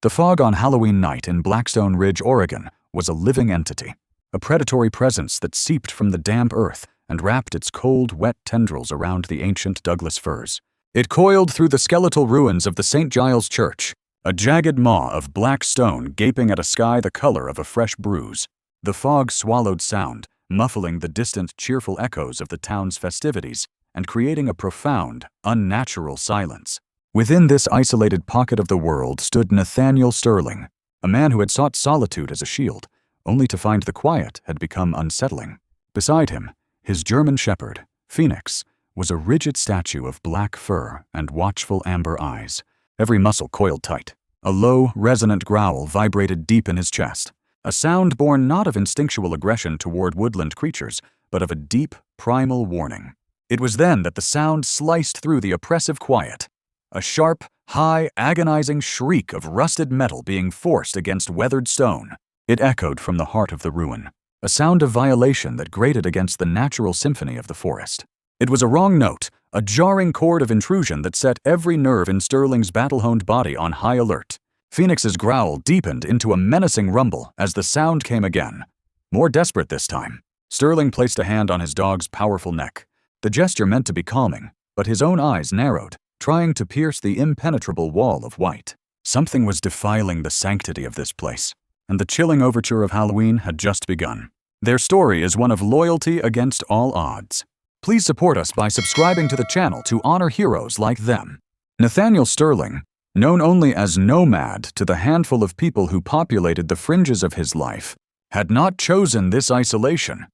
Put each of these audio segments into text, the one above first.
The fog on Halloween night in Blackstone Ridge, Oregon, was a living entity, a predatory presence that seeped from the damp earth and wrapped its cold, wet tendrils around the ancient Douglas firs. It coiled through the skeletal ruins of the St. Giles Church, a jagged maw of black stone gaping at a sky the color of a fresh bruise. The fog swallowed sound, muffling the distant, cheerful echoes of the town's festivities and creating a profound, unnatural silence. Within this isolated pocket of the world stood Nathaniel Sterling, a man who had sought solitude as a shield, only to find the quiet had become unsettling. Beside him, his German shepherd, Phoenix, was a rigid statue of black fur and watchful amber eyes, every muscle coiled tight. A low, resonant growl vibrated deep in his chest, a sound born not of instinctual aggression toward woodland creatures, but of a deep, primal warning. It was then that the sound sliced through the oppressive quiet, a sharp, high, agonizing shriek of rusted metal being forced against weathered stone. It echoed from the heart of the ruin, a sound of violation that grated against the natural symphony of the forest. It was a wrong note, a jarring chord of intrusion that set every nerve in Sterling's battle-honed body on high alert. Phoenix's growl deepened into a menacing rumble as the sound came again. More desperate this time, Sterling placed a hand on his dog's powerful neck. The gesture meant to be calming, but his own eyes narrowed, trying to pierce the impenetrable wall of white. Something was defiling the sanctity of this place, and the chilling overture of Halloween had just begun. Their story is one of loyalty against all odds. Please support us by subscribing to the channel to honor heroes like them. Nathaniel Sterling, known only as Nomad to the handful of people who populated the fringes of his life, had not chosen this isolation.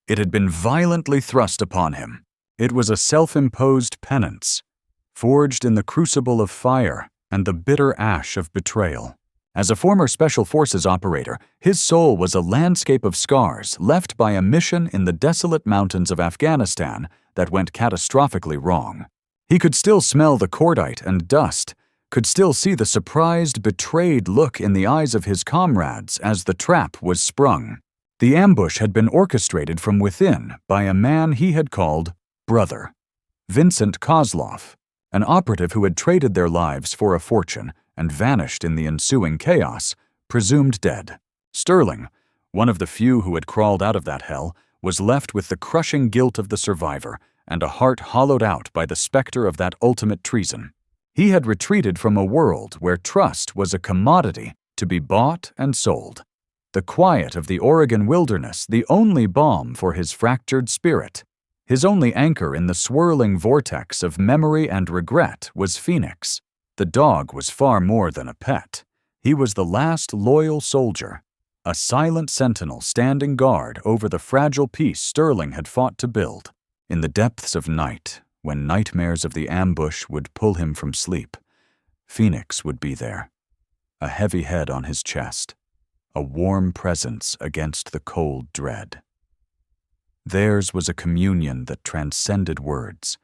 It had been violently thrust upon him. It was a self-imposed penance, forged in the crucible of fire and the bitter ash of betrayal. As a former Special Forces operator, his soul was a landscape of scars left by a mission in the desolate mountains of Afghanistan that went catastrophically wrong. He could still smell the cordite and dust, could still see the surprised, betrayed look in the eyes of his comrades as the trap was sprung. The ambush had been orchestrated from within by a man he had called brother, Vincent Kozlov, an operative who had traded their lives for a fortune and vanished in the ensuing chaos, presumed dead. Sterling, one of the few who had crawled out of that hell, was left with the crushing guilt of the survivor and a heart hollowed out by the specter of that ultimate treason. He had retreated from a world where trust was a commodity to be bought and sold. The quiet of the Oregon wilderness, the only balm for his fractured spirit. His only anchor in the swirling vortex of memory and regret was Phoenix. The dog was far more than a pet. He was the last loyal soldier, a silent sentinel standing guard over the fragile peace Sterling had fought to build. In the depths of night, when nightmares of the ambush would pull him from sleep, Phoenix would be there, a heavy head on his chest, a warm presence against the cold dread. Theirs was a communion that transcended words,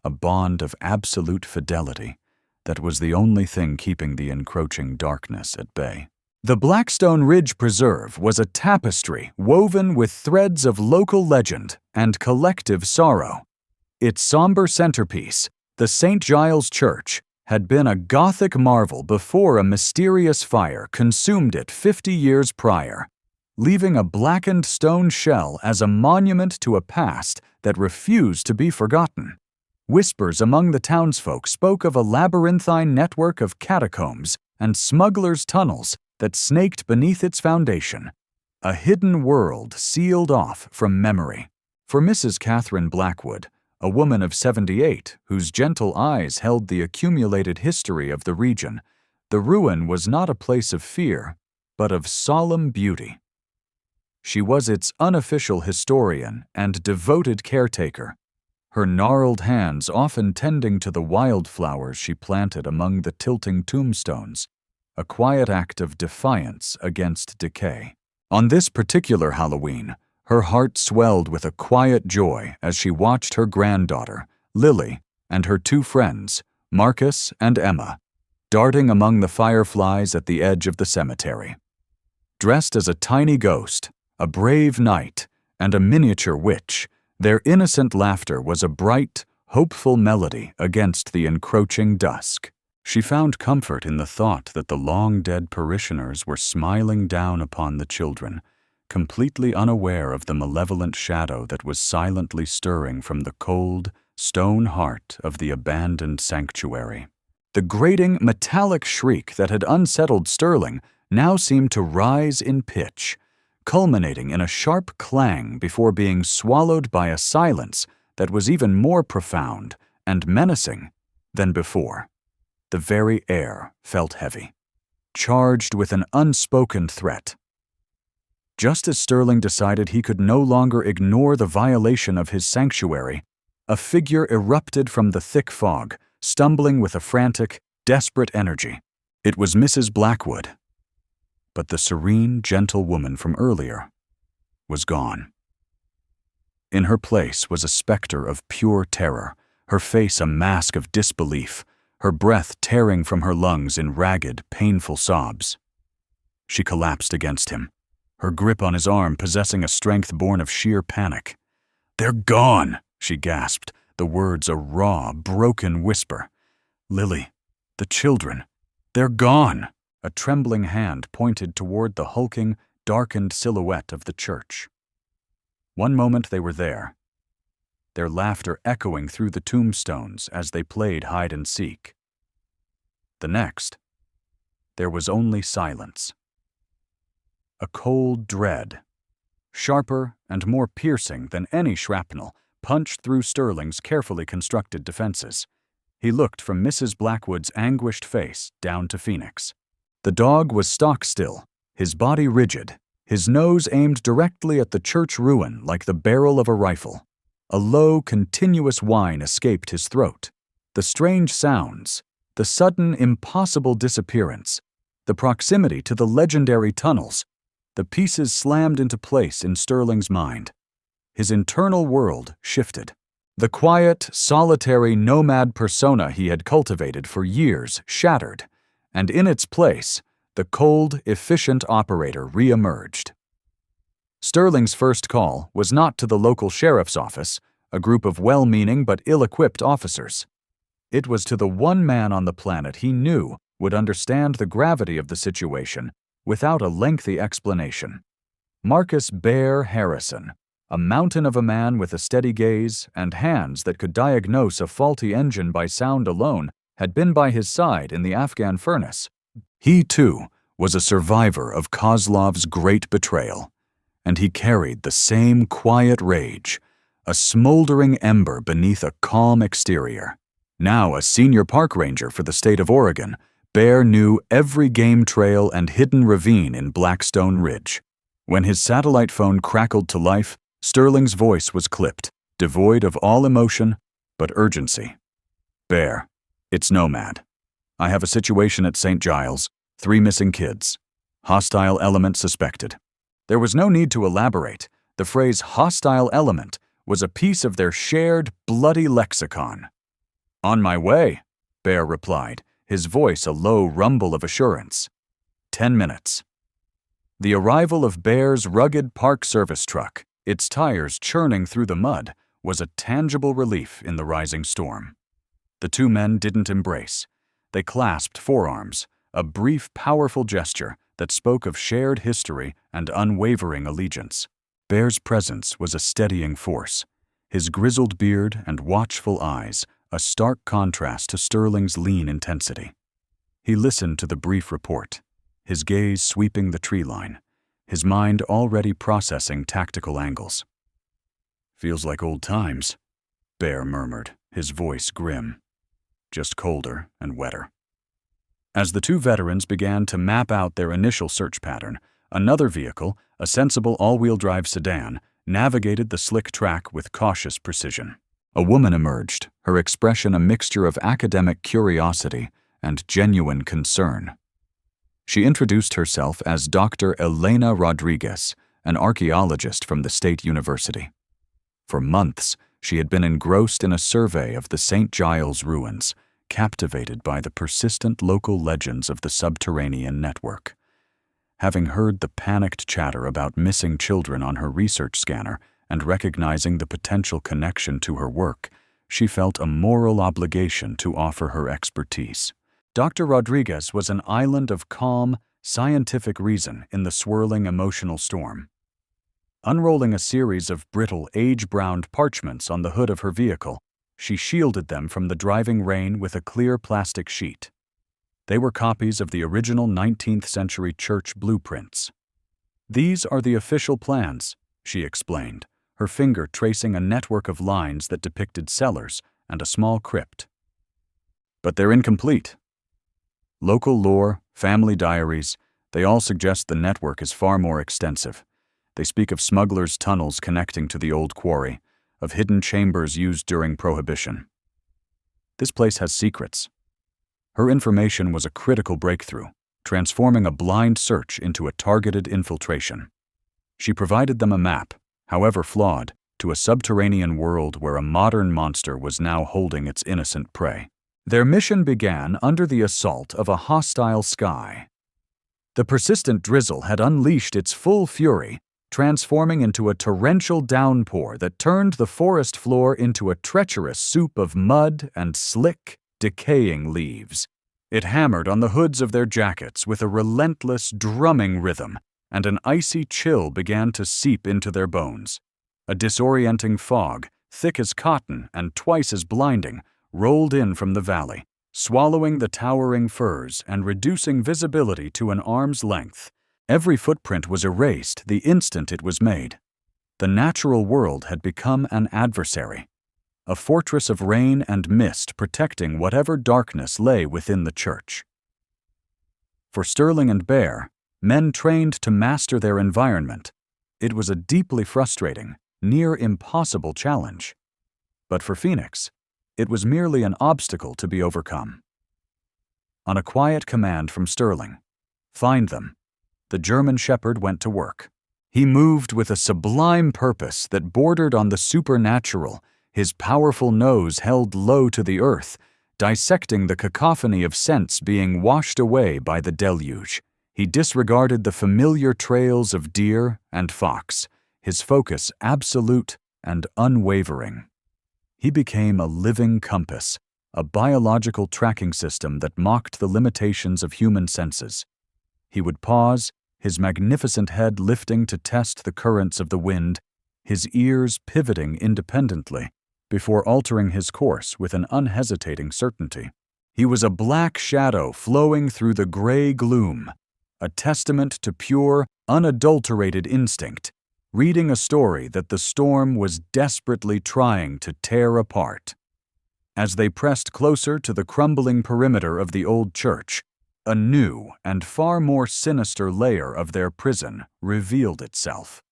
a bond of absolute fidelity that was the only thing keeping the encroaching darkness at bay. The Blackstone Ridge Preserve was a tapestry woven with threads of local legend and collective sorrow. Its somber centerpiece, the St. Giles Church, had been a Gothic marvel before a mysterious fire consumed it 50 years prior, leaving a blackened stone shell as a monument to a past that refused to be forgotten. Whispers among the townsfolk spoke of a labyrinthine network of catacombs and smugglers' tunnels that snaked beneath its foundation, a hidden world sealed off from memory. For Mrs. Catherine Blackwood, a woman of 78 whose gentle eyes held the accumulated history of the region, the ruin was not a place of fear, but of solemn beauty. She was its unofficial historian and devoted caretaker, her gnarled hands often tending to the wildflowers she planted among the tilting tombstones, a quiet act of defiance against decay. On this particular Halloween, her heart swelled with a quiet joy as she watched her granddaughter, Lily, and her two friends, Marcus and Emma, darting among the fireflies at the edge of the cemetery. Dressed as a tiny ghost, a brave knight, and a miniature witch, their innocent laughter was a bright, hopeful melody against the encroaching dusk. She found comfort in the thought that the long-dead parishioners were smiling down upon the children, completely unaware of the malevolent shadow that was silently stirring from the cold, stone heart of the abandoned sanctuary. The grating, metallic shriek that had unsettled Sterling now seemed to rise in pitch, culminating in a sharp clang before being swallowed by a silence that was even more profound and menacing than before. The very air felt heavy, charged with an unspoken threat. Just as Sterling decided he could no longer ignore the violation of his sanctuary, a figure erupted from the thick fog, stumbling with a frantic, desperate energy. It was Mrs. Blackwood. But the serene, gentle woman from earlier was gone. In her place was a specter of pure terror, her face a mask of disbelief, her breath tearing from her lungs in ragged, painful sobs. She collapsed against him, her grip on his arm possessing a strength born of sheer panic. "They're gone," she gasped, the words a raw, broken whisper. "Lily, the children, they're gone." A trembling hand pointed toward the hulking, darkened silhouette of the church. One moment they were there, their laughter echoing through the tombstones as they played hide-and-seek. The next, there was only silence. A cold dread, sharper and more piercing than any shrapnel, punched through Sterling's carefully constructed defenses. He looked from Mrs. Blackwood's anguished face down to Phoenix. The dog was stock-still, his body rigid, his nose aimed directly at the church ruin like the barrel of a rifle. A low, continuous whine escaped his throat. The strange sounds, the sudden, impossible disappearance, the proximity to the legendary tunnels, the pieces slammed into place in Sterling's mind. His internal world shifted. The quiet, solitary nomad persona he had cultivated for years shattered, and in its place, the cold, efficient operator re-emerged. Sterling's first call was not to the local sheriff's office, a group of well-meaning but ill-equipped officers. It was to the one man on the planet he knew would understand the gravity of the situation without a lengthy explanation. Marcus Bear Harrison, a mountain of a man with a steady gaze and hands that could diagnose a faulty engine by sound alone, had been by his side in the Afghan furnace. He, too, was a survivor of Kozlov's great betrayal, and he carried the same quiet rage, a smoldering ember beneath a calm exterior. Now a senior park ranger for the state of Oregon, Bear knew every game trail and hidden ravine in Blackstone Ridge. When his satellite phone crackled to life, Sterling's voice was clipped, devoid of all emotion but urgency. "Bear, it's Nomad. I have a situation at St. Giles, 3 missing kids. Hostile element suspected." There was no need to elaborate. The phrase hostile element was a piece of their shared, bloody lexicon. "On my way," Bear replied, his voice a low rumble of assurance. 10 minutes. The arrival of Bear's rugged Park Service truck, its tires churning through the mud, was a tangible relief in the rising storm. The two men didn't embrace. They clasped forearms, a brief, powerful gesture that spoke of shared history and unwavering allegiance. Bear's presence was a steadying force, his grizzled beard and watchful eyes a stark contrast to Sterling's lean intensity. He listened to the brief report, his gaze sweeping the tree line, his mind already processing tactical angles. "Feels like old times," Bear murmured, his voice grim, just colder and wetter. As the two veterans began to map out their initial search pattern, another vehicle, a sensible all-wheel drive sedan, navigated the slick track with cautious precision. A woman emerged, her expression a mixture of academic curiosity and genuine concern. She introduced herself as Dr. Elena Rodriguez, an archaeologist from the State University. For months, she had been engrossed in a survey of the St. Giles ruins, captivated by the persistent local legends of the subterranean network. Having heard the panicked chatter about missing children on her research scanner and recognizing the potential connection to her work, she felt a moral obligation to offer her expertise. Dr. Rodriguez was an island of calm, scientific reason in the swirling emotional storm. Unrolling a series of brittle, age-browned parchments on the hood of her vehicle, she shielded them from the driving rain with a clear plastic sheet. They were copies of the original 19th-century church blueprints. "These are the official plans," she explained, her finger tracing a network of lines that depicted cellars and a small crypt. "But they're incomplete. Local lore, family diaries, they all suggest the network is far more extensive. They speak of smugglers' tunnels connecting to the old quarry, of hidden chambers used during Prohibition. This place has secrets." Her information was a critical breakthrough, transforming a blind search into a targeted infiltration. She provided them a map, however flawed, to a subterranean world where a modern monster was now holding its innocent prey. Their mission began under the assault of a hostile sky. The persistent drizzle had unleashed its full fury, transforming into a torrential downpour that turned the forest floor into a treacherous soup of mud and slick, decaying leaves. It hammered on the hoods of their jackets with a relentless, drumming rhythm, and an icy chill began to seep into their bones. A disorienting fog, thick as cotton and twice as blinding, rolled in from the valley, swallowing the towering firs and reducing visibility to an arm's length. Every footprint was erased the instant it was made. The natural world had become an adversary, a fortress of rain and mist protecting whatever darkness lay within the church. For Sterling and Bear, men trained to master their environment, it was a deeply frustrating, near impossible challenge. But for Phoenix, it was merely an obstacle to be overcome. On a quiet command from Sterling, "Find them," the German shepherd went to work. He moved with a sublime purpose that bordered on the supernatural, his powerful nose held low to the earth, dissecting the cacophony of scents being washed away by the deluge. He disregarded the familiar trails of deer and fox, his focus absolute and unwavering. He became a living compass, a biological tracking system that mocked the limitations of human senses. He would pause, his magnificent head lifting to test the currents of the wind, his ears pivoting independently, before altering his course with an unhesitating certainty. He was a black shadow flowing through the gray gloom, a testament to pure, unadulterated instinct, reading a story that the storm was desperately trying to tear apart. As they pressed closer to the crumbling perimeter of the old church, a new and far more sinister layer of their prison revealed itself.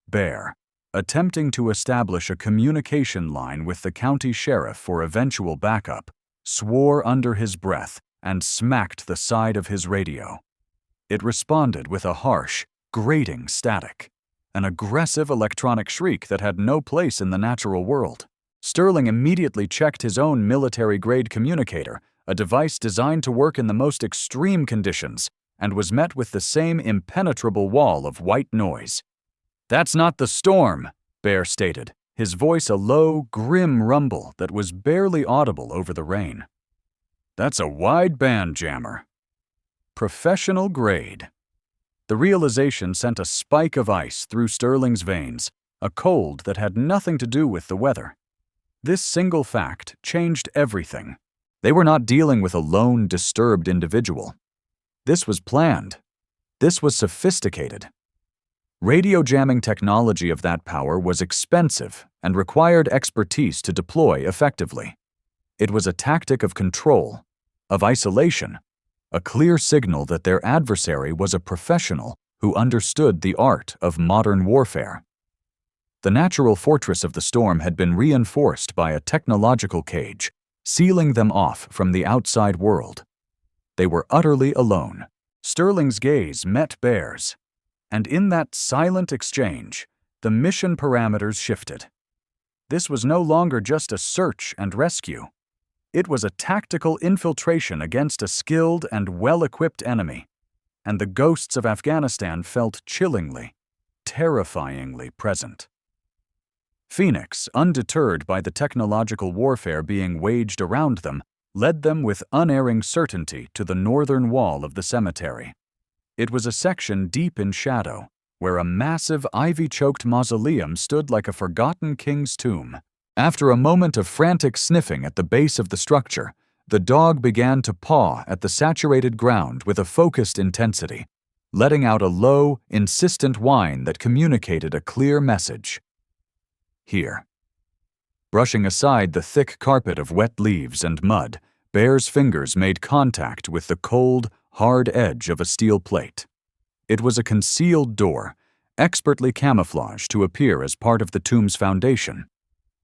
Bear, attempting to establish a communication line with the county sheriff for eventual backup, swore under his breath and smacked the side of his radio. It responded with a harsh, grating static, an aggressive electronic shriek that had no place in the natural world. Sterling immediately checked his own military-grade communicator, a device designed to work in the most extreme conditions, and was met with the same impenetrable wall of white noise. "That's not the storm," Bear stated, his voice a low, grim rumble that was barely audible over the rain. "That's a wideband jammer. Professional grade." The realization sent a spike of ice through Sterling's veins, a cold that had nothing to do with the weather. This single fact changed everything. They were not dealing with a lone, disturbed individual. This was planned. This was sophisticated. Radio jamming technology of that power was expensive and required expertise to deploy effectively. It was a tactic of control, of isolation, a clear signal that their adversary was a professional who understood the art of modern warfare. The natural fortress of the storm had been reinforced by a technological cage, sealing them off from the outside world. They were utterly alone. Sterling's gaze met Bear's, and in that silent exchange, the mission parameters shifted. This was no longer just a search and rescue. It was a tactical infiltration against a skilled and well-equipped enemy, and the ghosts of Afghanistan felt chillingly, terrifyingly present. Phoenix, undeterred by the technological warfare being waged around them, led them with unerring certainty to the northern wall of the cemetery. It was a section deep in shadow, where a massive ivy-choked mausoleum stood like a forgotten king's tomb. After a moment of frantic sniffing at the base of the structure, the dog began to paw at the saturated ground with a focused intensity, letting out a low, insistent whine that communicated a clear message. Here. Brushing aside the thick carpet of wet leaves and mud, Bear's fingers made contact with the cold, hard edge of a steel plate. It was a concealed door, expertly camouflaged to appear as part of the tomb's foundation.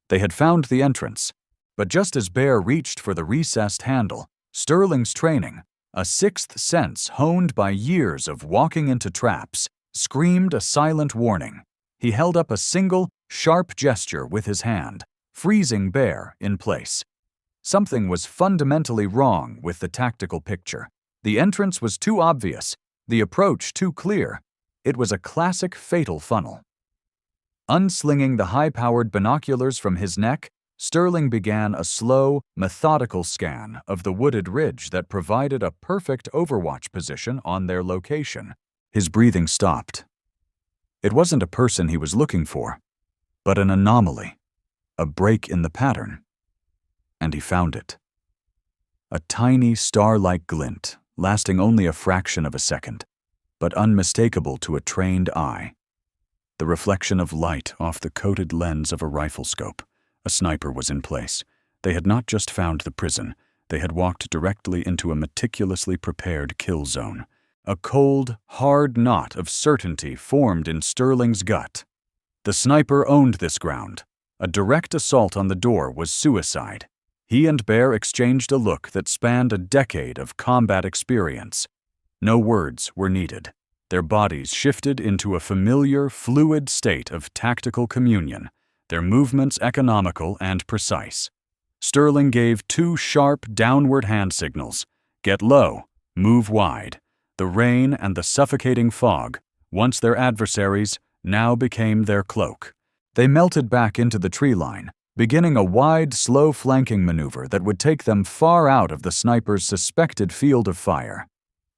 They had found the entrance, but just as Bear reached for the recessed handle, Sterling's training, a sixth sense honed by years of walking into traps, screamed a silent warning. He held up a single, sharp gesture with his hand, freezing Bear in place. Something was fundamentally wrong with the tactical picture. The entrance was too obvious, the approach too clear. It was a classic fatal funnel. Unslinging the high-powered binoculars from his neck, Sterling began a slow, methodical scan of the wooded ridge that provided a perfect overwatch position on their location. His breathing stopped. It wasn't a person he was looking for, but an anomaly, a break in the pattern. And he found it. A tiny star-like glint, lasting only a fraction of a second, but unmistakable to a trained eye. The reflection of light off the coated lens of a rifle scope. A sniper was in place. They had not just found the prison, they had walked directly into a meticulously prepared kill zone. A cold, hard knot of certainty formed in Sterling's gut. The sniper owned this ground. A direct assault on the door was suicide. He and Bear exchanged a look that spanned a decade of combat experience. No words were needed. Their bodies shifted into a familiar, fluid state of tactical communion, their movements economical and precise. Sterling gave two sharp, downward hand signals. Get low, move wide. The rain and the suffocating fog, once their adversaries, now became their cloak. They melted back into the tree line, beginning a wide, slow flanking maneuver that would take them far out of the sniper's suspected field of fire.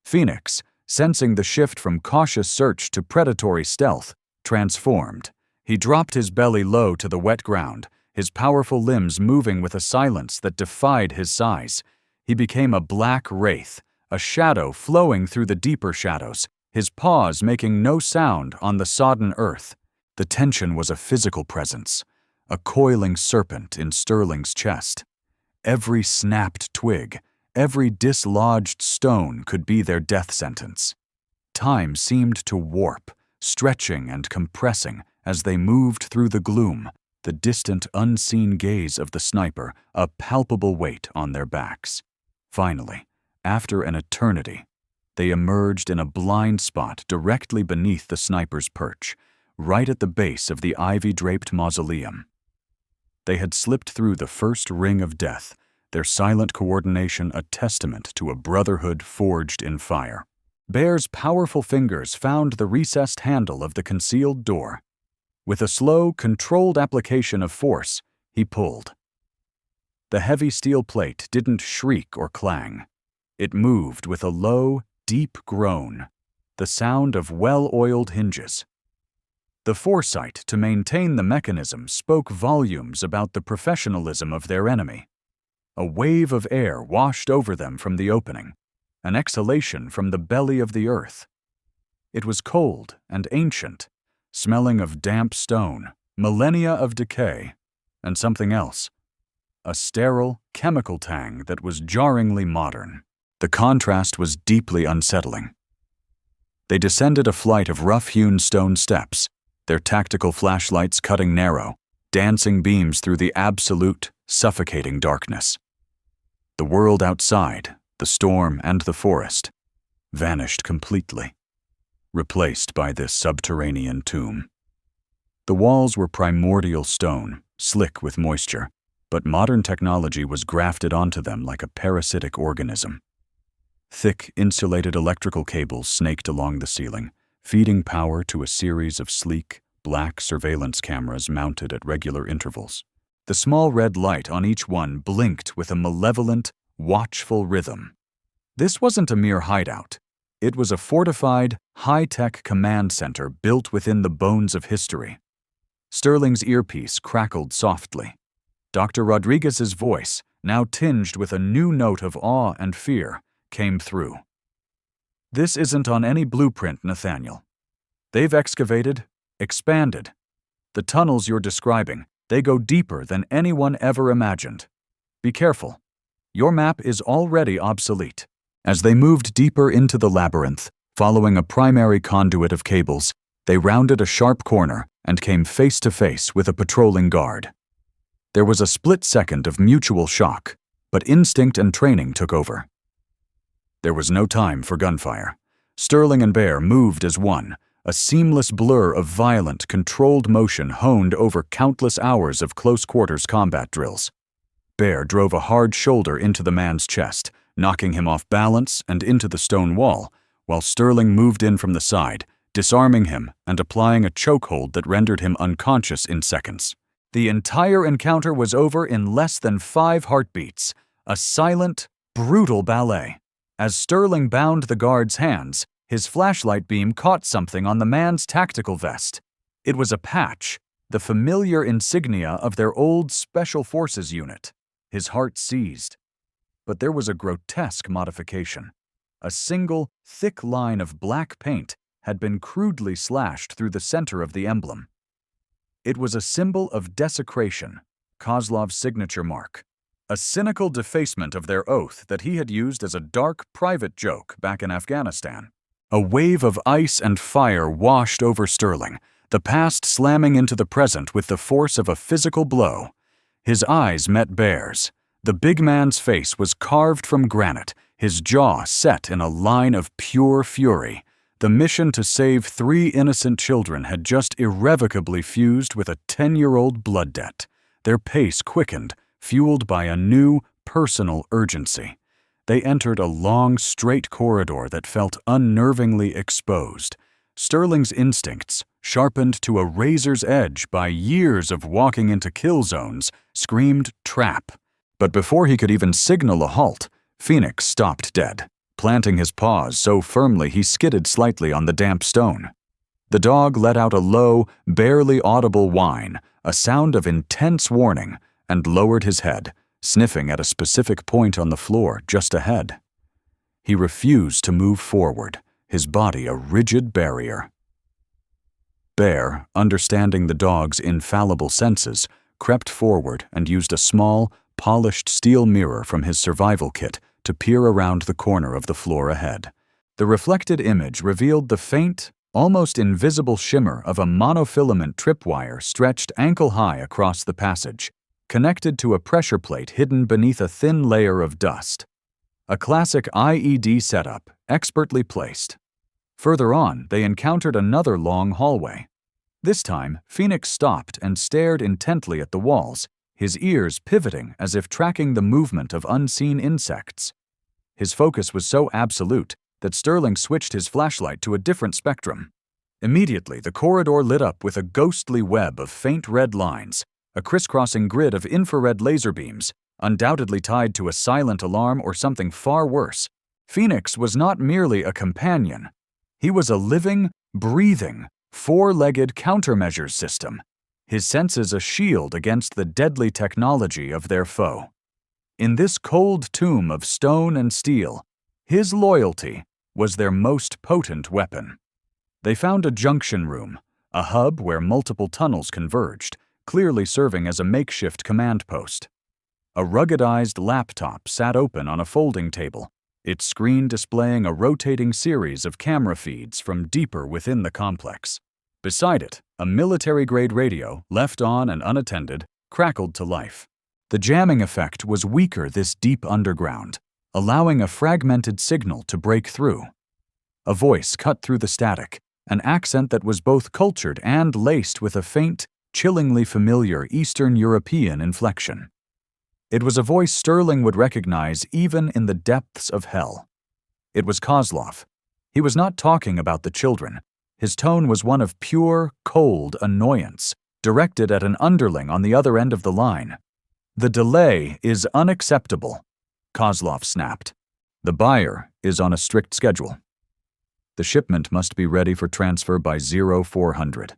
Phoenix, sensing the shift from cautious search to predatory stealth, transformed. He dropped his belly low to the wet ground, his powerful limbs moving with a silence that defied his size. He became a black wraith, a shadow flowing through the deeper shadows, his paws making no sound on the sodden earth. The tension was a physical presence, a coiling serpent in Sterling's chest. Every snapped twig, every dislodged stone could be their death sentence. Time seemed to warp, stretching and compressing as they moved through the gloom, the distant, unseen gaze of the sniper, a palpable weight on their backs. Finally, after an eternity, they emerged in a blind spot directly beneath the sniper's perch, right at the base of the ivy-draped mausoleum. They had slipped through the first ring of death, their silent coordination a testament to a brotherhood forged in fire. Bear's powerful fingers found the recessed handle of the concealed door. With a slow, controlled application of force, he pulled. The heavy steel plate didn't shriek or clang. It moved with a low, deep groan, the sound of well-oiled hinges. The foresight to maintain the mechanism spoke volumes about the professionalism of their enemy. A wave of air washed over them from the opening, an exhalation from the belly of the earth. It was cold and ancient, smelling of damp stone, millennia of decay, and something else. A sterile, chemical tang that was jarringly modern. The contrast was deeply unsettling. They descended a flight of rough-hewn stone steps, their tactical flashlights cutting narrow, dancing beams through the absolute, suffocating darkness. The world outside, the storm and the forest, vanished completely, replaced by this subterranean tomb. The walls were primordial stone, slick with moisture, but modern technology was grafted onto them like a parasitic organism. Thick, insulated electrical cables snaked along the ceiling, feeding power to a series of sleek, black surveillance cameras mounted at regular intervals. The small red light on each one blinked with a malevolent, watchful rhythm. This wasn't a mere hideout. It was a fortified, high-tech command center built within the bones of history. Sterling's earpiece crackled softly. Dr. Rodriguez's voice, now tinged with a new note of awe and fear, came through. "This isn't on any blueprint, Nathaniel. They've excavated, expanded. The tunnels you're describing, they go deeper than anyone ever imagined. Be careful. Your map is already obsolete." As they moved deeper into the labyrinth, following a primary conduit of cables, they rounded a sharp corner and came face to face with a patrolling guard. There was a split second of mutual shock, but instinct and training took over. There was no time for gunfire. Sterling and Bear moved as one, a seamless blur of violent, controlled motion honed over countless hours of close-quarters combat drills. Bear drove a hard shoulder into the man's chest, knocking him off balance and into the stone wall, while Sterling moved in from the side, disarming him and applying a chokehold that rendered him unconscious in seconds. The entire encounter was over in less than 5 heartbeats, a silent, brutal ballet. As Sterling bound the guard's hands, his flashlight beam caught something on the man's tactical vest. It was a patch, the familiar insignia of their old Special Forces unit. His heart seized. But there was a grotesque modification. A single, thick line of black paint had been crudely slashed through the center of the emblem. It was a symbol of desecration, Kozlov's signature mark, a cynical defacement of their oath that he had used as a dark, private joke back in Afghanistan. A wave of ice and fire washed over Sterling, the past slamming into the present with the force of a physical blow. His eyes met Bear's. The big man's face was carved from granite, his jaw set in a line of pure fury. The mission to save 3 innocent children had just irrevocably fused with a 10-year-old blood debt. Their pace quickened, fueled by a new, personal urgency. They entered a long, straight corridor that felt unnervingly exposed. Sterling's instincts, sharpened to a razor's edge by years of walking into kill zones, screamed trap. But before he could even signal a halt, Phoenix stopped dead, planting his paws so firmly he skidded slightly on the damp stone. The dog let out a low, barely audible whine, a sound of intense warning, and lowered his head, sniffing at a specific point on the floor just ahead. He refused to move forward, his body a rigid barrier. Bear, understanding the dog's infallible senses, crept forward and used a small, polished steel mirror from his survival kit to peer around the corner of the floor ahead. The reflected image revealed the faint, almost invisible shimmer of a monofilament tripwire stretched ankle-high across the passage, connected to a pressure plate hidden beneath a thin layer of dust. A classic IED setup, expertly placed. Further on, they encountered another long hallway. This time, Phoenix stopped and stared intently at the walls, his ears pivoting as if tracking the movement of unseen insects. His focus was so absolute that Sterling switched his flashlight to a different spectrum. Immediately, the corridor lit up with a ghostly web of faint red lines, a crisscrossing grid of infrared laser beams, undoubtedly tied to a silent alarm or something far worse. Phoenix was not merely a companion. He was a living, breathing, 4-legged countermeasures system, his senses a shield against the deadly technology of their foe. In this cold tomb of stone and steel, his loyalty was their most potent weapon. They found a junction room, a hub where multiple tunnels converged, clearly serving as a makeshift command post. A ruggedized laptop sat open on a folding table, its screen displaying a rotating series of camera feeds from deeper within the complex. Beside it, a military-grade radio, left on and unattended, crackled to life. The jamming effect was weaker this deep underground, allowing a fragmented signal to break through. A voice cut through the static, an accent that was both cultured and laced with a faint, chillingly familiar Eastern European inflection. It was a voice Sterling would recognize even in the depths of hell. It was Kozlov. He was not talking about the children. His tone was one of pure, cold annoyance, directed at an underling on the other end of the line. "The delay is unacceptable." Kozlov snapped. "The buyer is on a strict schedule. The shipment must be ready for transfer by 0400.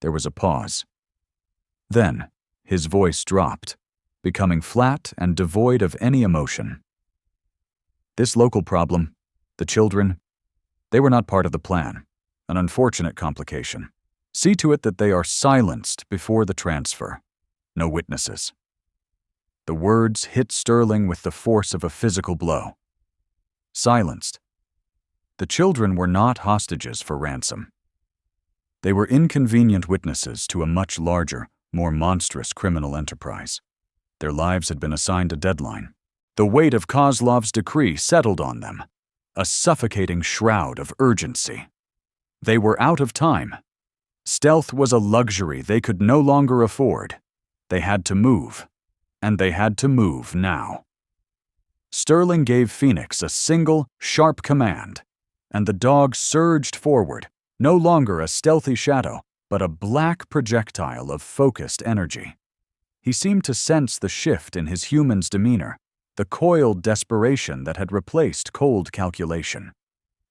There was a pause. Then, his voice dropped, becoming flat and devoid of any emotion. "This local problem, the children, they were not part of the plan. An unfortunate complication. See to it that they are silenced before the transfer. No witnesses." The words hit Sterling with the force of a physical blow. Silenced. The children were not hostages for ransom. They were inconvenient witnesses to a much larger, more monstrous criminal enterprise. Their lives had been assigned a deadline. The weight of Kozlov's decree settled on them, a suffocating shroud of urgency. They were out of time. Stealth was a luxury they could no longer afford. They had to move, and they had to move now. Sterling gave Phoenix a single, sharp command, and the dog surged forward, no longer a stealthy shadow, but a black projectile of focused energy. He seemed to sense the shift in his human's demeanor, the coiled desperation that had replaced cold calculation.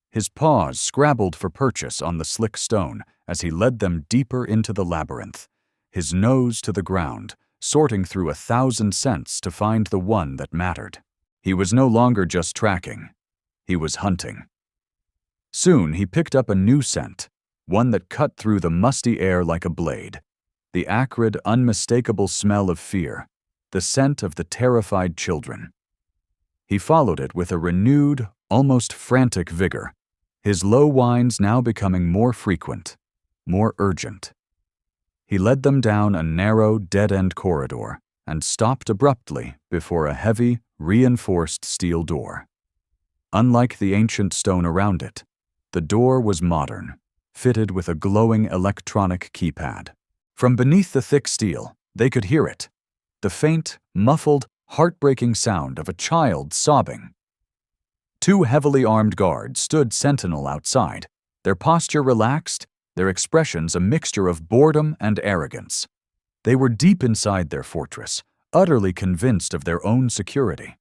His paws scrabbled for purchase on the slick stone as he led them deeper into the labyrinth, his nose to the ground, sorting through 1,000 scents to find the one that mattered. He was no longer just tracking. He was hunting. Soon he picked up a new scent, one that cut through the musty air like a blade. The acrid, unmistakable smell of fear, the scent of the terrified children. He followed it with a renewed, almost frantic vigor, his low whines now becoming more frequent, more urgent. He led them down a narrow, dead-end corridor and stopped abruptly before a heavy, reinforced steel door. Unlike the ancient stone around it, the door was modern, fitted with a glowing electronic keypad. From beneath the thick steel, they could hear it, the faint, muffled, heartbreaking sound of a child sobbing. 2 heavily armed guards stood sentinel outside, their posture relaxed, their expressions a mixture of boredom and arrogance. They were deep inside their fortress, utterly convinced of their own security.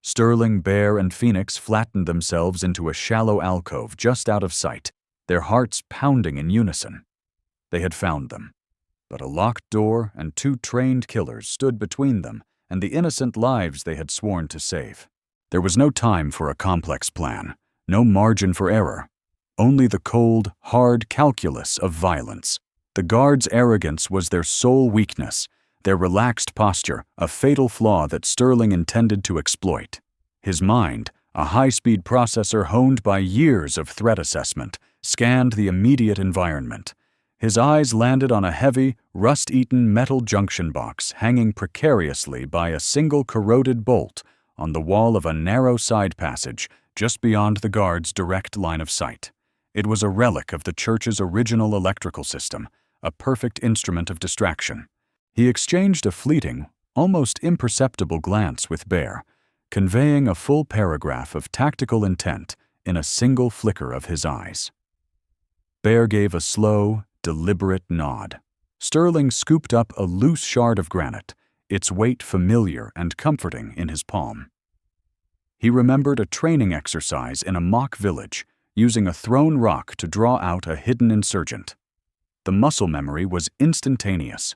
Sterling, Bear, and Phoenix flattened themselves into a shallow alcove just out of sight, their hearts pounding in unison. They had found them. But a locked door and 2 trained killers stood between them and the innocent lives they had sworn to save. There was no time for a complex plan, no margin for error, only the cold, hard calculus of violence. The guards' arrogance was their sole weakness, their relaxed posture a fatal flaw that Sterling intended to exploit. His mind, a high-speed processor honed by years of threat assessment, scanned the immediate environment. His eyes landed on a heavy, rust-eaten metal junction box hanging precariously by a single corroded bolt on the wall of a narrow side passage just beyond the guard's direct line of sight. It was a relic of the church's original electrical system, a perfect instrument of distraction. He exchanged a fleeting, almost imperceptible glance with Bear, conveying a full paragraph of tactical intent in a single flicker of his eyes. Bear gave a slow, deliberate nod. Sterling scooped up a loose shard of granite, its weight familiar and comforting in his palm. He remembered a training exercise in a mock village, using a thrown rock to draw out a hidden insurgent. The muscle memory was instantaneous.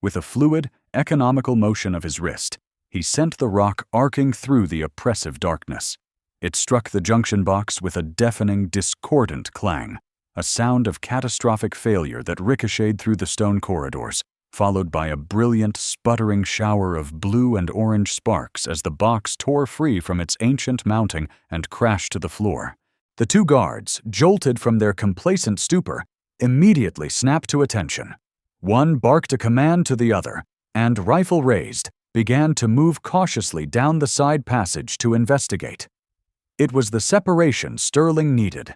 With a fluid, economical motion of his wrist, he sent the rock arcing through the oppressive darkness. It struck the junction box with a deafening, discordant clang, a sound of catastrophic failure that ricocheted through the stone corridors, followed by a brilliant, sputtering shower of blue and orange sparks as the box tore free from its ancient mounting and crashed to the floor. The 2 guards, jolted from their complacent stupor, immediately snapped to attention. One barked a command to the other, and, rifle raised, began to move cautiously down the side passage to investigate. It was the separation Sterling needed.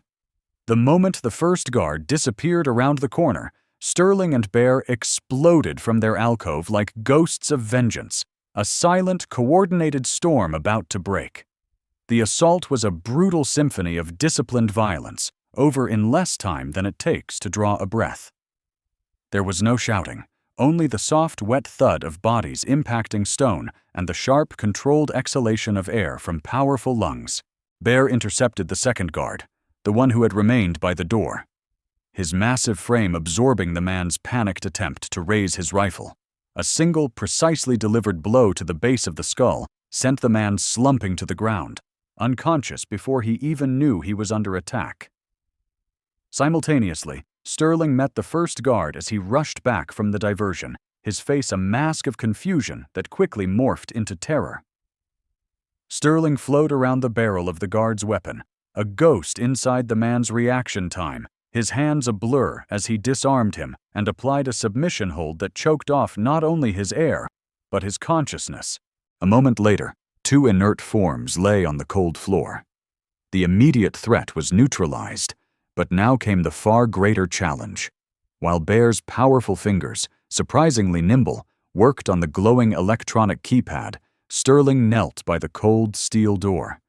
The moment the first guard disappeared around the corner, Sterling and Bear exploded from their alcove like ghosts of vengeance, a silent, coordinated storm about to break. The assault was a brutal symphony of disciplined violence, over in less time than it takes to draw a breath. There was no shouting, only the soft, wet thud of bodies impacting stone and the sharp, controlled exhalation of air from powerful lungs. Bear intercepted the second guard, the one who had remained by the door, his massive frame absorbing the man's panicked attempt to raise his rifle. A single, precisely delivered blow to the base of the skull sent the man slumping to the ground, unconscious before he even knew he was under attack. Simultaneously, Sterling met the first guard as he rushed back from the diversion, his face a mask of confusion that quickly morphed into terror. Sterling flowed around the barrel of the guard's weapon, a ghost inside the man's reaction time, his hands a blur as he disarmed him and applied a submission hold that choked off not only his air, but his consciousness. A moment later, two inert forms lay on the cold floor. The immediate threat was neutralized, but now came the far greater challenge. While Bear's powerful fingers, surprisingly nimble, worked on the glowing electronic keypad, Sterling knelt by the cold steel door.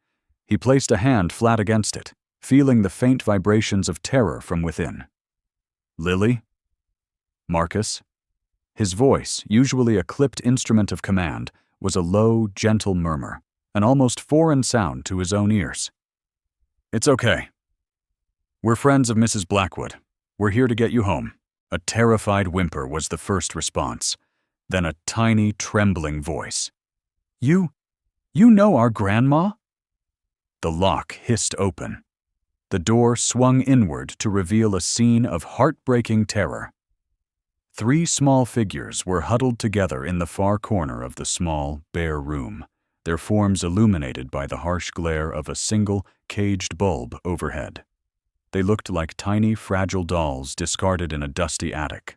He placed a hand flat against it, feeling the faint vibrations of terror from within. "Lily?" "Marcus?" His voice, usually a clipped instrument of command, was a low, gentle murmur, an almost foreign sound to his own ears. "It's okay. We're friends of Mrs. Blackwood. We're here to get you home." A terrified whimper was the first response, then a tiny, trembling voice. You know our grandma?" The lock hissed open. The door swung inward to reveal a scene of heartbreaking terror. Three small figures were huddled together in the far corner of the small, bare room, their forms illuminated by the harsh glare of a single, caged bulb overhead. They looked like tiny, fragile dolls discarded in a dusty attic.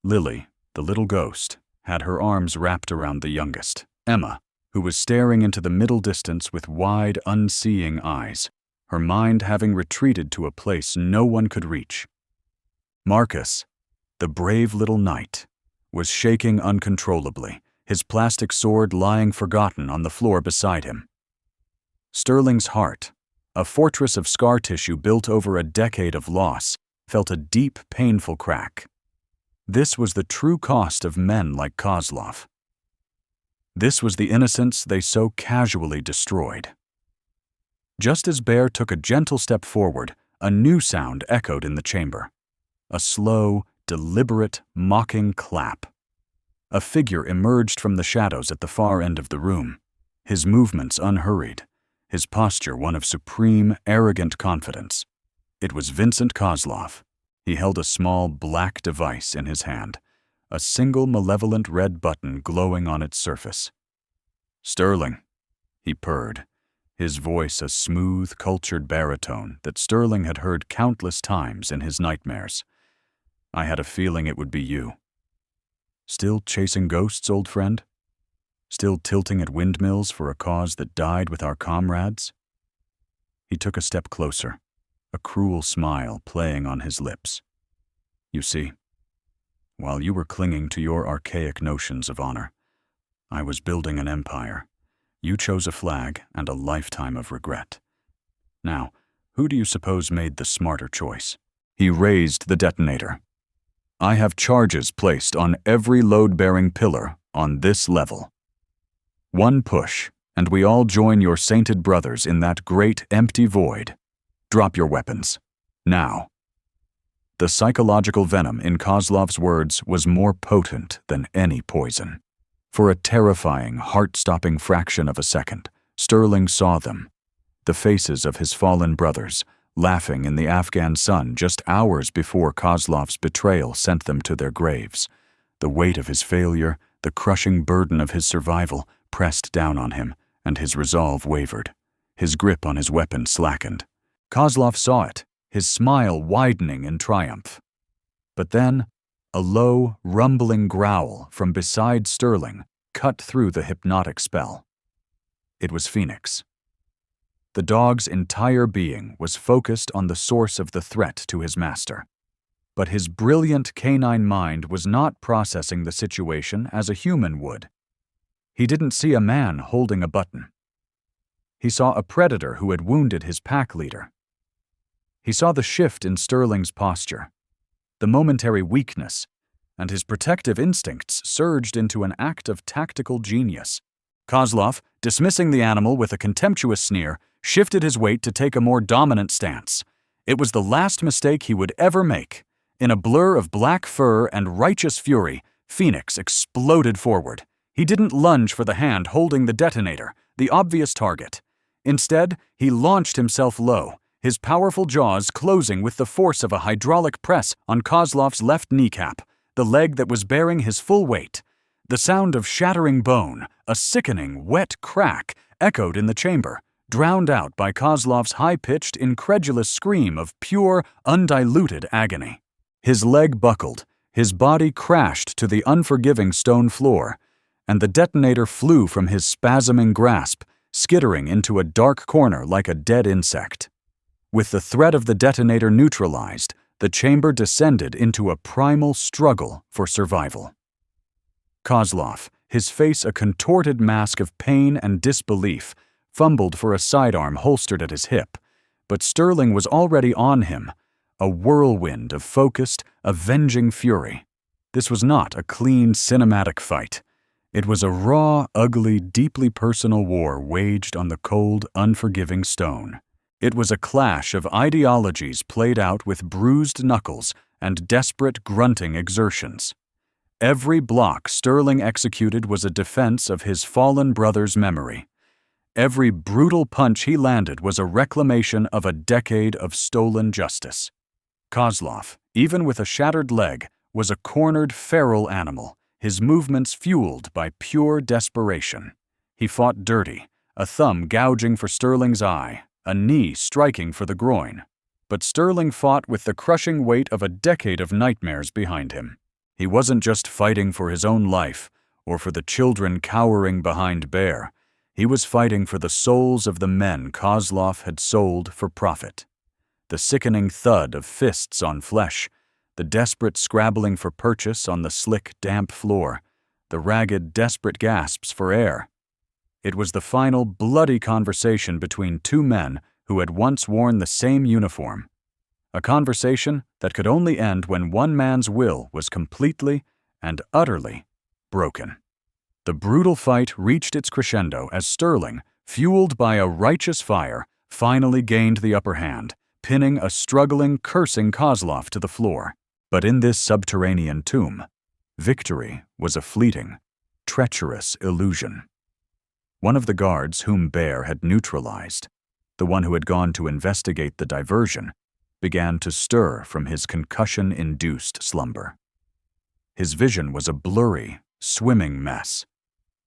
Lily, the little ghost, had her arms wrapped around the youngest, Emma, who was staring into the middle distance with wide, unseeing eyes, her mind having retreated to a place no one could reach. Marcus, the brave little knight, was shaking uncontrollably, his plastic sword lying forgotten on the floor beside him. Sterling's heart, a fortress of scar tissue built over a decade of loss, felt a deep, painful crack. This was the true cost of men like Kozlov. This was the innocence they so casually destroyed. Just as Bear took a gentle step forward, a new sound echoed in the chamber. A slow, deliberate, mocking clap. A figure emerged from the shadows at the far end of the room, his movements unhurried, his posture one of supreme, arrogant confidence. It was Vincent Kozlov. He held a small black device in his hand, a single malevolent red button glowing on its surface. "Sterling," he purred, his voice a smooth, cultured baritone that Sterling had heard countless times in his nightmares. "I had a feeling it would be you. Still chasing ghosts, old friend? Still tilting at windmills for a cause that died with our comrades?" He took a step closer, a cruel smile playing on his lips. "You see, while you were clinging to your archaic notions of honor, I was building an empire. You chose a flag and a lifetime of regret. Now, who do you suppose made the smarter choice?" He raised the detonator. "I have charges placed on every load-bearing pillar on this level. One push, and we all join your sainted brothers in that great empty void. Drop your weapons. Now." The psychological venom in Kozlov's words was more potent than any poison. For a terrifying, heart-stopping fraction of a second, Sterling saw them, the faces of his fallen brothers, laughing in the Afghan sun just hours before Kozlov's betrayal sent them to their graves. The weight of his failure, the crushing burden of his survival, pressed down on him, and his resolve wavered. His grip on his weapon slackened. Kozlov saw it, his smile widening in triumph. But then, a low, rumbling growl from beside Sterling cut through the hypnotic spell. It was Phoenix. The dog's entire being was focused on the source of the threat to his master. But his brilliant canine mind was not processing the situation as a human would. He didn't see a man holding a button. He saw a predator who had wounded his pack leader. He saw the shift in Sterling's posture, the momentary weakness, and his protective instincts surged into an act of tactical genius. Kozlov, dismissing the animal with a contemptuous sneer, shifted his weight to take a more dominant stance. It was the last mistake he would ever make. In a blur of black fur and righteous fury, Phoenix exploded forward. He didn't lunge for the hand holding the detonator, the obvious target. Instead, he launched himself low, his powerful jaws closing with the force of a hydraulic press on Kozlov's left kneecap, the leg that was bearing his full weight. The sound of shattering bone, a sickening, wet crack, echoed in the chamber, drowned out by Kozlov's high-pitched, incredulous scream of pure, undiluted agony. His leg buckled, his body crashed to the unforgiving stone floor, and the detonator flew from his spasming grasp, skittering into a dark corner like a dead insect. With the threat of the detonator neutralized, the chamber descended into a primal struggle for survival. Kozlov, his face a contorted mask of pain and disbelief, fumbled for a sidearm holstered at his hip, but Sterling was already on him, a whirlwind of focused, avenging fury. This was not a clean, cinematic fight. It was a raw, ugly, deeply personal war waged on the cold, unforgiving stone. It was a clash of ideologies played out with bruised knuckles and desperate, grunting exertions. Every block Sterling executed was a defense of his fallen brother's memory. Every brutal punch he landed was a reclamation of a decade of stolen justice. Kozlov, even with a shattered leg, was a cornered, feral animal, his movements fueled by pure desperation. He fought dirty, a thumb gouging for Sterling's eye, a knee striking for the groin. But Sterling fought with the crushing weight of a decade of nightmares behind him. He wasn't just fighting for his own life, or for the children cowering behind Bear. He was fighting for the souls of the men Kozlov had sold for profit. The sickening thud of fists on flesh, the desperate scrabbling for purchase on the slick, damp floor, the ragged, desperate gasps for air. It was the final, bloody conversation between two men who had once worn the same uniform. A conversation that could only end when one man's will was completely and utterly broken. The brutal fight reached its crescendo as Sterling, fueled by a righteous fire, finally gained the upper hand, pinning a struggling, cursing Kozlov to the floor. But in this subterranean tomb, victory was a fleeting, treacherous illusion. One of the guards whom Bear had neutralized, the one who had gone to investigate the diversion, began to stir from his concussion-induced slumber. His vision was a blurry, swimming mess.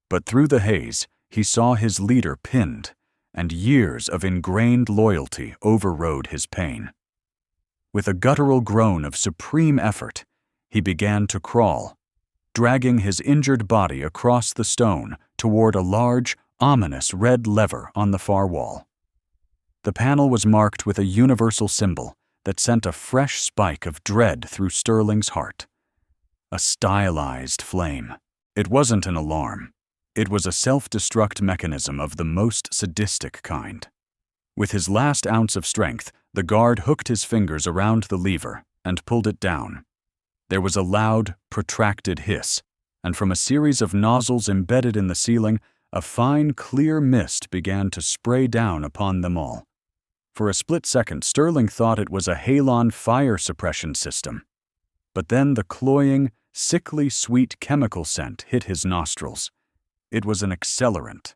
But through the haze, he saw his leader pinned, and years of ingrained loyalty overrode his pain. With a guttural groan of supreme effort, he began to crawl, dragging his injured body across the stone toward a large, ominous red lever on the far wall. The panel was marked with a universal symbol that sent a fresh spike of dread through Sterling's heart. A stylized flame. It wasn't an alarm. It was a self-destruct mechanism of the most sadistic kind. With his last ounce of strength, the guard hooked his fingers around the lever and pulled it down. There was a loud, protracted hiss, and from a series of nozzles embedded in the ceiling, a fine, clear mist began to spray down upon them all. For a split second, Sterling thought it was a halon fire suppression system. But then the cloying, sickly sweet chemical scent hit his nostrils. It was an accelerant.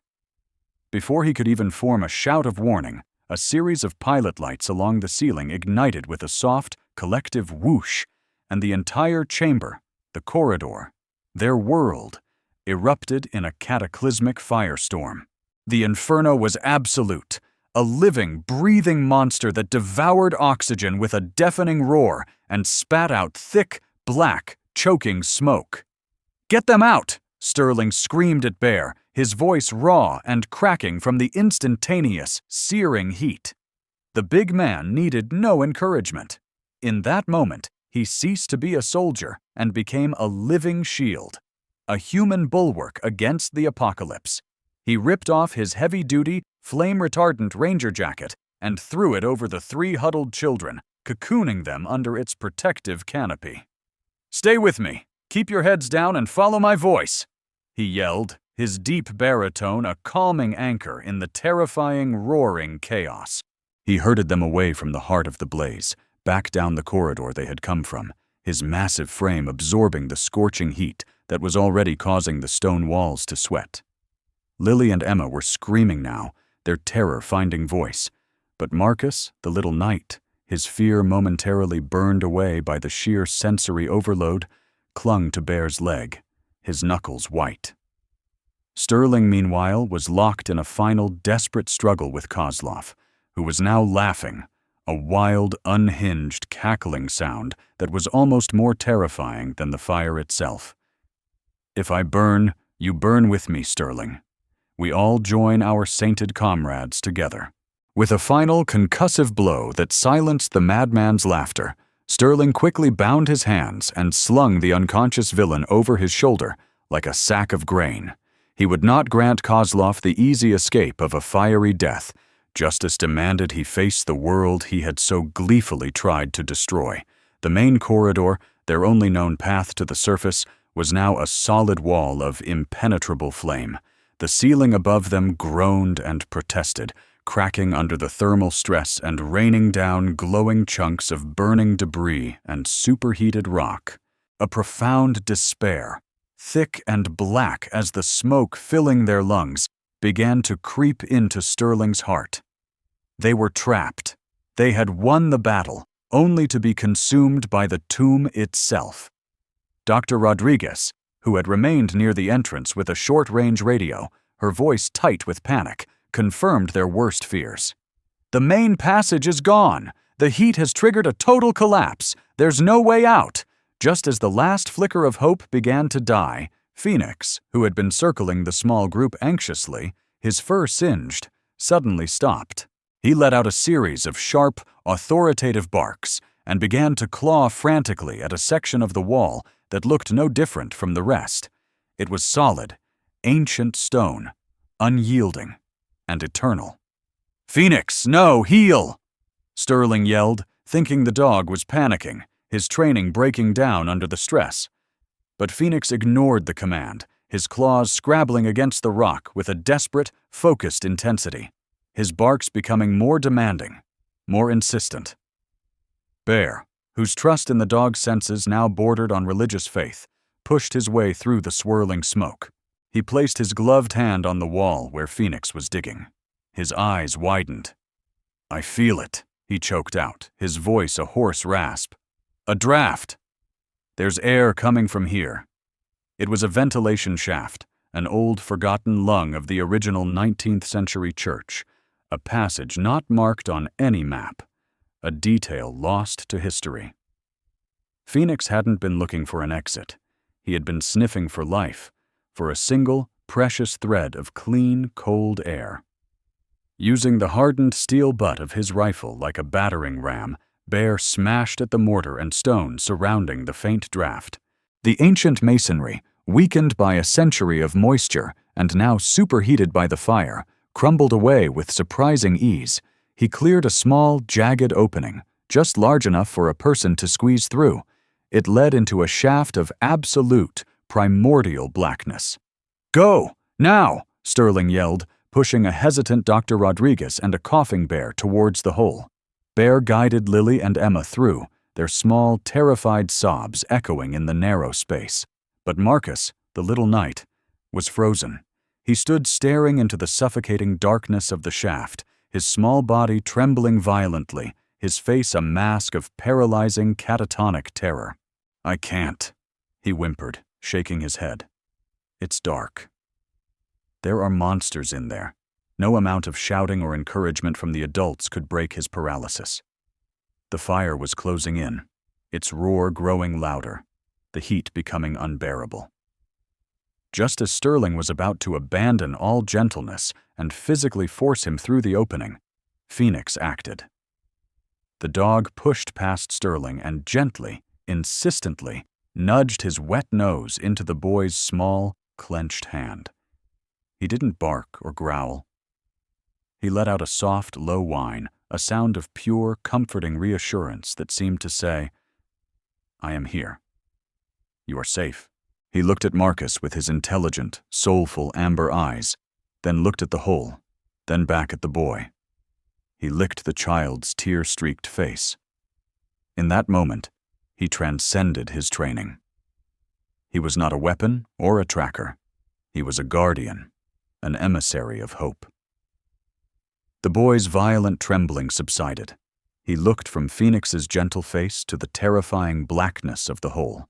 Before he could even form a shout of warning, a series of pilot lights along the ceiling ignited with a soft, collective whoosh, and the entire chamber, the corridor, their world, erupted in a cataclysmic firestorm. The inferno was absolute, a living, breathing monster that devoured oxygen with a deafening roar and spat out thick, black, choking smoke. "Get them out!" Sterling screamed at Bear, his voice raw and cracking from the instantaneous, searing heat. The big man needed no encouragement. In that moment, he ceased to be a soldier and became a living shield, a human bulwark against the apocalypse. He ripped off his heavy-duty, flame-retardant ranger jacket and threw it over the three huddled children, cocooning them under its protective canopy. "Stay with me," Keep your heads down and follow my voice," he yelled, his deep baritone a calming anchor in the terrifying, roaring chaos. He herded them away from the heart of the blaze, back down the corridor they had come from, his massive frame absorbing the scorching heat that was already causing the stone walls to sweat. Lily and Emma were screaming now, their terror finding voice. But Marcus, the little knight, his fear momentarily burned away by the sheer sensory overload, clung to Bear's leg, his knuckles white. Sterling, meanwhile, was locked in a final desperate struggle with Kozlov, who was now laughing, a wild, unhinged, cackling sound that was almost more terrifying than the fire itself. "If I burn, you burn with me, Sterling. We all join our sainted comrades together." With a final concussive blow that silenced the madman's laughter, Sterling quickly bound his hands and slung the unconscious villain over his shoulder like a sack of grain. He would not grant Kozlov the easy escape of a fiery death. Justice demanded he face the world he had so gleefully tried to destroy. The main corridor, their only known path to the surface, was now a solid wall of impenetrable flame. The ceiling above them groaned and protested, cracking under the thermal stress and raining down glowing chunks of burning debris and superheated rock. A profound despair, thick and black as the smoke filling their lungs, began to creep into Sterling's heart. They were trapped. They had won the battle, only to be consumed by the tomb itself. Dr. Rodriguez, who had remained near the entrance with a short-range radio, her voice tight with panic, confirmed their worst fears. "The main passage is gone. The heat has triggered a total collapse. There's no way out." Just as the last flicker of hope began to die, Phoenix, who had been circling the small group anxiously, his fur singed, suddenly stopped. He let out a series of sharp, authoritative barks and began to claw frantically at a section of the wall that looked no different from the rest. It was solid, ancient stone, unyielding, and eternal. "Phoenix, no, heel!" Sterling yelled, thinking the dog was panicking, his training breaking down under the stress. But Phoenix ignored the command, his claws scrabbling against the rock with a desperate, focused intensity, his barks becoming more demanding, more insistent. Bear, whose trust in the dog's senses now bordered on religious faith, pushed his way through the swirling smoke. He placed his gloved hand on the wall where Phoenix was digging. His eyes widened. "I feel it," he choked out, his voice a hoarse rasp. "A draft! There's air coming from here." It was a ventilation shaft, an old forgotten lung of the original 19th century church, a passage not marked on any map, a detail lost to history. Phoenix hadn't been looking for an exit. He had been sniffing for life, for a single, precious thread of clean, cold air. Using the hardened steel butt of his rifle like a battering ram, Bear smashed at the mortar and stone surrounding the faint draft. The ancient masonry, weakened by a century of moisture and now superheated by the fire, crumbled away with surprising ease. He cleared a small, jagged opening, just large enough for a person to squeeze through. It led into a shaft of absolute, primordial blackness. "Go! Now!" Sterling yelled, pushing a hesitant Dr. Rodriguez and a coughing Bear towards the hole. Bear guided Lily and Emma through, their small, terrified sobs echoing in the narrow space. But Marcus, the little knight, was frozen. He stood staring into the suffocating darkness of the shaft, his small body trembling violently, his face a mask of paralyzing, catatonic terror. "I can't," he whimpered, shaking his head. "It's dark. There are monsters in there." No amount of shouting or encouragement from the adults could break his paralysis. The fire was closing in, its roar growing louder, the heat becoming unbearable. Just as Sterling was about to abandon all gentleness and physically force him through the opening, Phoenix acted. The dog pushed past Sterling and gently, insistently, nudged his wet nose into the boy's small, clenched hand. He didn't bark or growl. He let out a soft, low whine, a sound of pure, comforting reassurance that seemed to say, "I am here. You are safe." He looked at Marcus with his intelligent, soulful amber eyes, then looked at the hole, then back at the boy. He licked the child's tear-streaked face. In that moment, he transcended his training. He was not a weapon or a tracker. He was a guardian, an emissary of hope. The boy's violent trembling subsided. He looked from Phoenix's gentle face to the terrifying blackness of the hole,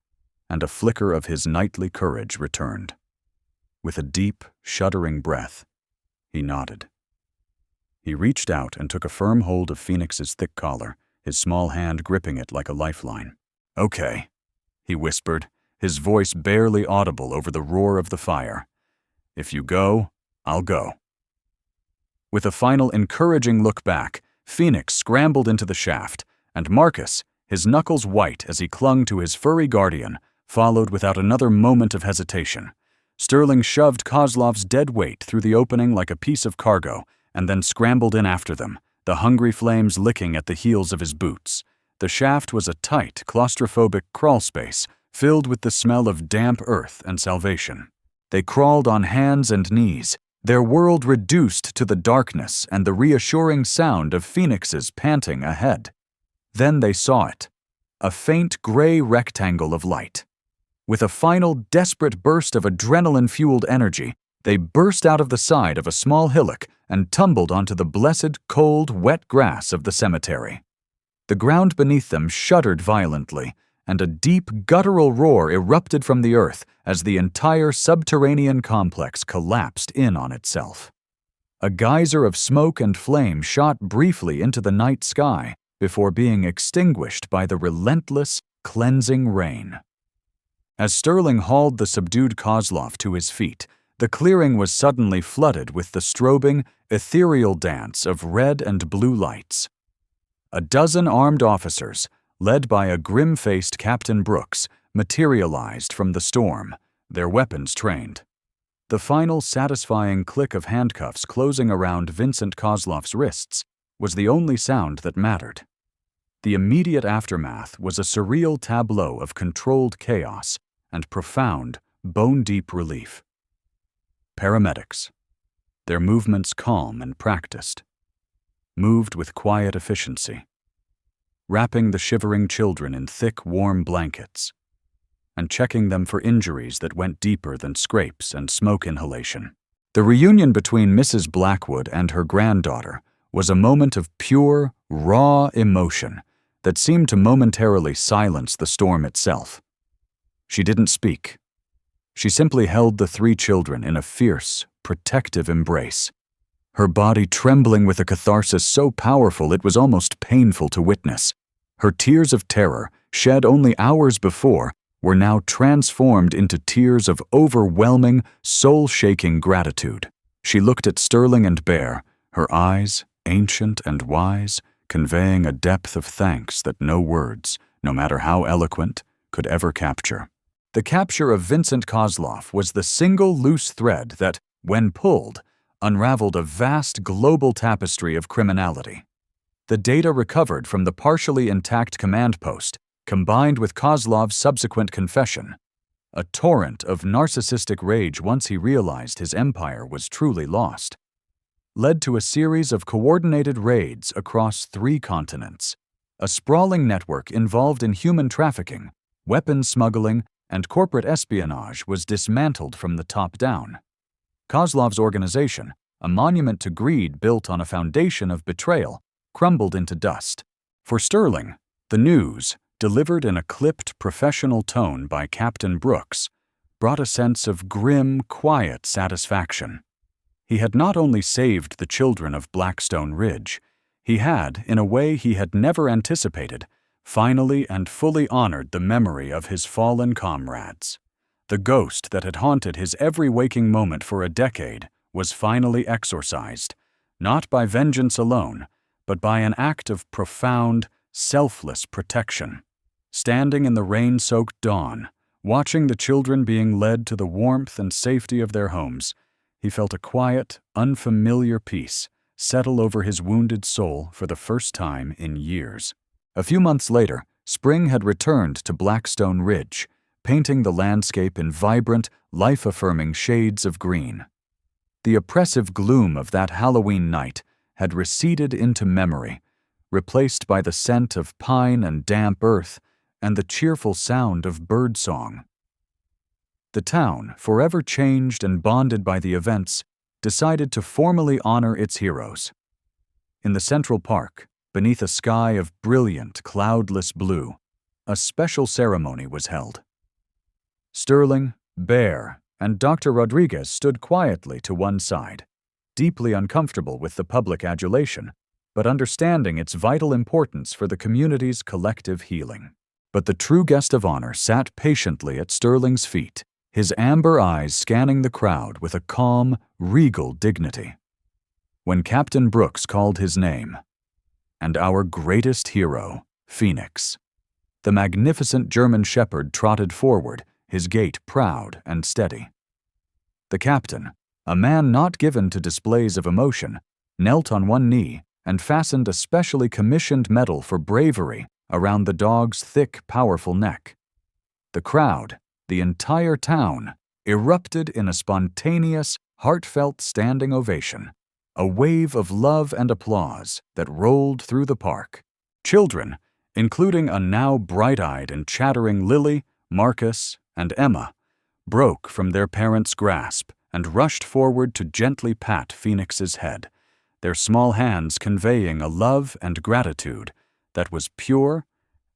and a flicker of his knightly courage returned. With a deep, shuddering breath, he nodded. He reached out and took a firm hold of Phoenix's thick collar, his small hand gripping it like a lifeline. "Okay," he whispered, his voice barely audible over the roar of the fire. "If you go, I'll go." With a final encouraging look back, Phoenix scrambled into the shaft, and Marcus, his knuckles white as he clung to his furry guardian, followed without another moment of hesitation. Sterling shoved Kozlov's dead weight through the opening like a piece of cargo, and then scrambled in after them, the hungry flames licking at the heels of his boots. The shaft was a tight, claustrophobic crawlspace, filled with the smell of damp earth and salvation. They crawled on hands and knees, their world reduced to the darkness and the reassuring sound of Phoenix's panting ahead. Then they saw it, a faint gray rectangle of light. With a final desperate burst of adrenaline-fueled energy, they burst out of the side of a small hillock and tumbled onto the blessed, cold, wet grass of the cemetery. The ground beneath them shuddered violently, and a deep, guttural roar erupted from the earth as the entire subterranean complex collapsed in on itself. A geyser of smoke and flame shot briefly into the night sky before being extinguished by the relentless, cleansing rain. As Sterling hauled the subdued Kozlov to his feet, the clearing was suddenly flooded with the strobing, ethereal dance of red and blue lights. A dozen armed officers, led by a grim-faced Captain Brooks, materialized from the storm, their weapons trained. The final satisfying click of handcuffs closing around Vincent Kozlov's wrists was the only sound that mattered. The immediate aftermath was a surreal tableau of controlled chaos and profound, bone-deep relief. Paramedics, their movements calm and practiced, moved with quiet efficiency, wrapping the shivering children in thick, warm blankets, and checking them for injuries that went deeper than scrapes and smoke inhalation. The reunion between Mrs. Blackwood and her granddaughter was a moment of pure, raw emotion that seemed to momentarily silence the storm itself. She didn't speak. She simply held the three children in a fierce, protective embrace, her body trembling with a catharsis so powerful it was almost painful to witness. Her tears of terror, shed only hours before, were now transformed into tears of overwhelming, soul-shaking gratitude. She looked at Sterling and Bear, her eyes, ancient and wise, conveying a depth of thanks that no words, no matter how eloquent, could ever capture. The capture of Vincent Kozlov was the single loose thread that, when pulled, unraveled a vast global tapestry of criminality. The data recovered from the partially intact command post, combined with Kozlov's subsequent confession, a torrent of narcissistic rage once he realized his empire was truly lost, led to a series of coordinated raids across 3 continents. A sprawling network involved in human trafficking, weapons smuggling, and corporate espionage was dismantled from the top down. Kozlov's organization, a monument to greed built on a foundation of betrayal, crumbled into dust. For Sterling, the news, delivered in a clipped, professional tone by Captain Brooks, brought a sense of grim, quiet satisfaction. He had not only saved the children of Blackstone Ridge, he had, in a way he had never anticipated, finally and fully honored the memory of his fallen comrades. The ghost that had haunted his every waking moment for a decade was finally exorcised, not by vengeance alone, but by an act of profound, selfless protection. Standing in the rain-soaked dawn, watching the children being led to the warmth and safety of their homes, he felt a quiet, unfamiliar peace settle over his wounded soul for the first time in years. A few months later, spring had returned to Blackstone Ridge, painting the landscape in vibrant, life-affirming shades of green. The oppressive gloom of that Halloween night had receded into memory, replaced by the scent of pine and damp earth and the cheerful sound of birdsong. The town, forever changed and bonded by the events, decided to formally honor its heroes. In the Central Park, beneath a sky of brilliant, cloudless blue, a special ceremony was held. Sterling, Bear, and Dr. Rodriguez stood quietly to one side, deeply uncomfortable with the public adulation, but understanding its vital importance for the community's collective healing. But the true guest of honor sat patiently at Sterling's feet, his amber eyes scanning the crowd with a calm, regal dignity. When Captain Brooks called his name, and our greatest hero, Phoenix, the magnificent German shepherd trotted forward, his gait proud and steady. The captain, a man not given to displays of emotion, knelt on one knee and fastened a specially commissioned medal for bravery around the dog's thick, powerful neck. The crowd, the entire town, erupted in a spontaneous, heartfelt standing ovation, a wave of love and applause that rolled through the park. Children, including a now bright-eyed and chattering Lily, Marcus, and Emma, broke from their parents' grasp and rushed forward to gently pat Phoenix's head, their small hands conveying a love and gratitude that was pure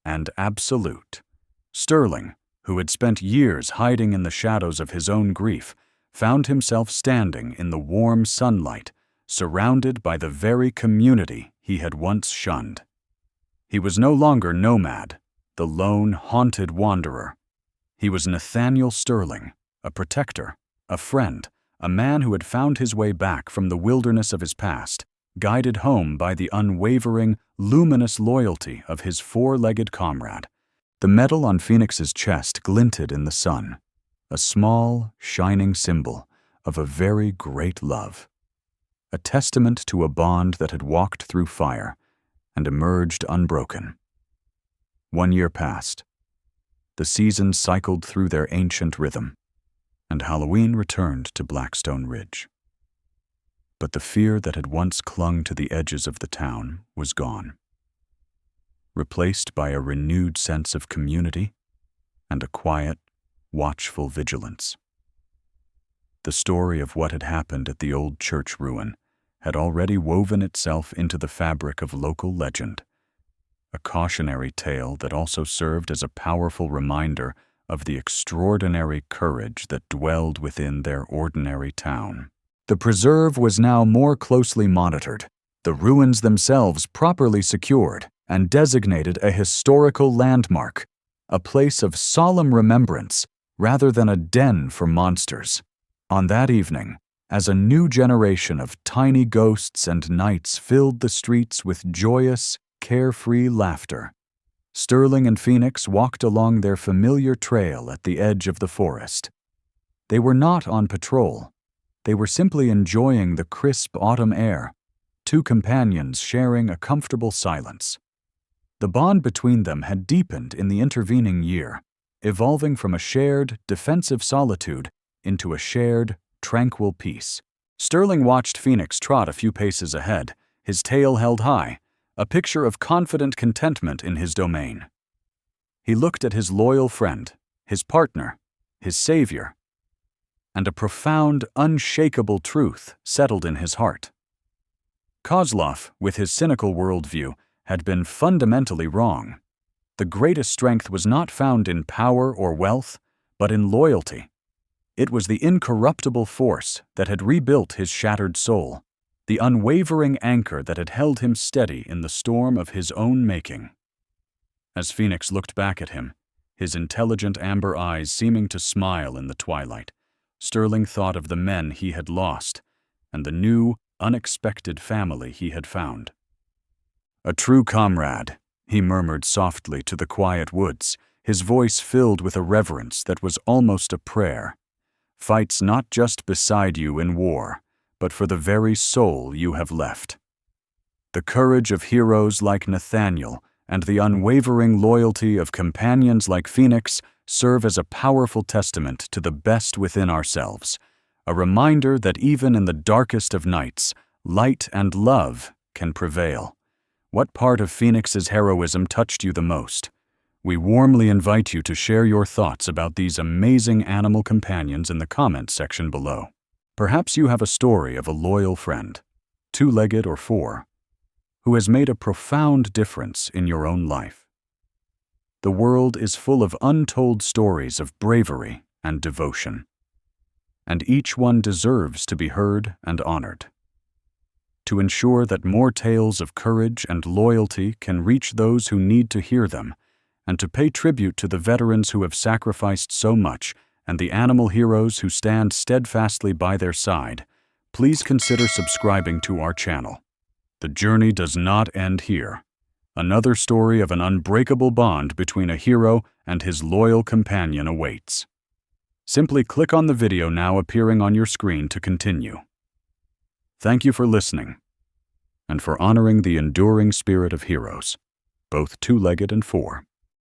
and absolute. Sterling, who had spent years hiding in the shadows of his own grief, found himself standing in the warm sunlight, surrounded by the very community he had once shunned. He was no longer nomad, the lone, haunted wanderer. He was Nathaniel Sterling, a protector, a friend, a man who had found his way back from the wilderness of his past, guided home by the unwavering, luminous loyalty of his four-legged comrade. The medal on Phoenix's chest glinted in the sun, a small, shining symbol of a very great love, a testament to a bond that had walked through fire and emerged unbroken. 1 year passed. The seasons cycled through their ancient rhythm, and Halloween returned to Blackstone Ridge. But the fear that had once clung to the edges of the town was gone, replaced by a renewed sense of community and a quiet, watchful vigilance. The story of what had happened at the old church ruin had already woven itself into the fabric of local legend, a cautionary tale that also served as a powerful reminder of the extraordinary courage that dwelled within their ordinary town. The preserve was now more closely monitored, the ruins themselves properly secured and designated a historical landmark, a place of solemn remembrance rather than a den for monsters. On that evening, as a new generation of tiny ghosts and knights filled the streets with joyous, carefree laughter, Sterling and Phoenix walked along their familiar trail at the edge of the forest. They were not on patrol. They were simply enjoying the crisp autumn air, two companions sharing a comfortable silence. The bond between them had deepened in the intervening year, evolving from a shared, defensive solitude into a shared, tranquil peace. Sterling watched Phoenix trot a few paces ahead, his tail held high, a picture of confident contentment in his domain. He looked at his loyal friend, his partner, his savior, and a profound, unshakable truth settled in his heart. Kozlov, with his cynical worldview, had been fundamentally wrong. The greatest strength was not found in power or wealth, but in loyalty. It was the incorruptible force that had rebuilt his shattered soul, the unwavering anchor that had held him steady in the storm of his own making. As Phoenix looked back at him, his intelligent amber eyes seeming to smile in the twilight, Sterling thought of the men he had lost and the new, unexpected family he had found. "A true comrade," he murmured softly to the quiet woods, his voice filled with a reverence that was almost a prayer, "fights not just beside you in war, but for the very soul you have left. The courage of heroes like Nathaniel and the unwavering loyalty of companions like Phoenix serve as a powerful testament to the best within ourselves, a reminder that even in the darkest of nights, light and love can prevail. What part of Phoenix's heroism touched you the most? We warmly invite you to share your thoughts about these amazing animal companions in the comments section below. Perhaps you have a story of a loyal friend, two-legged or four, who has made a profound difference in your own life. The world is full of untold stories of bravery and devotion, and each one deserves to be heard and honored. To ensure that more tales of courage and loyalty can reach those who need to hear them, and to pay tribute to the veterans who have sacrificed so much and the animal heroes who stand steadfastly by their side, please consider subscribing to our channel. The journey does not end here. Another story of an unbreakable bond between a hero and his loyal companion awaits. Simply click on the video now appearing on your screen to continue. Thank you for listening, and for honoring the enduring spirit of heroes, both two-legged and four.